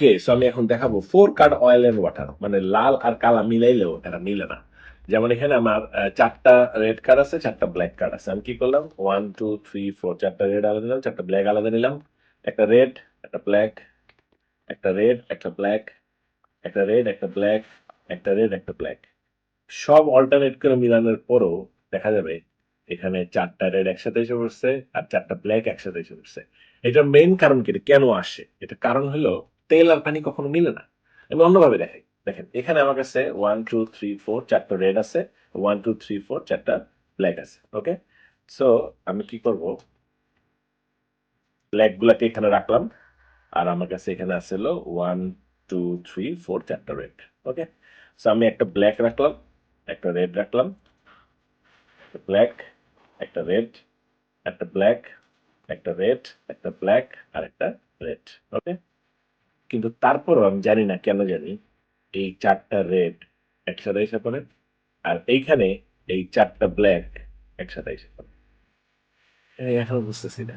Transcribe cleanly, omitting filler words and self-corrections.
ওকে, so আমি এখন দেখাবো 4 কার্ড অয়েল এন্ড ওয়াটার, মানে লাল আর কালা মিলাইলেও এরা মিলে না। যেমন এখানে আমার 4 টা রেড কার্ড আছে, 4 টা ব্ল্যাক কার্ড আছে। আমি কি করলাম? 1, 2, 3, 4 4 টা রেড আলাদা নিলাম, 4 টা ব্ল্যাক আলাদা নিলাম। একটা রেড, একটা ব্ল্যাক, একটা রেড, একটা ব্ল্যাক, একটা রেড, একটা ব্ল্যাক, একটা রেড, একটা ব্ল্যাক। সব অল্টারনেট করে মিলানোর পরও দেখা যাবে এখানে 4 টা রেড একসাথে এসে পড়ছে আর 4 টা ব্ল্যাক একসাথে এসে পড়ছে। এটার মেইন কারণ কি? এটা কেন আসে? এটার কারণ হলো তেল আর পানি কখনো মিলে না। আমি অন্যভাবে দেখাই। দেখেন এখানে আমার কাছে 1, 2, 3, 4 4 টা রেড আছে। 1, 2, 3, 4 4 টা ব্ল্যাক আছে। ওকে? সো আমি কি করব? ব্ল্যাক গুলাকে এখানে রাখলাম। আর আমার কাছে এখানে আছে হলো 1, 2, 3, 4 4 টা রেড। ওকে? সো আমি একটা ব্ল্যাক রাখলাম, একটা রেড রাখলাম, একটা ব্ল্যাক, একটা রেড, একটা ব্ল্যাক, একটা রেড, একটা ব্ল্যাক আর একটা রেড। ওকে? কিন্তু তারপরও আমি জানি না কেন জানি এই 4 টা রেড একসাথে এসে পড়ে আর এইখানে এই 4 টা ব্ল্যাক একসাথে এসে পড়ে। এখনো বুঝতেছি না।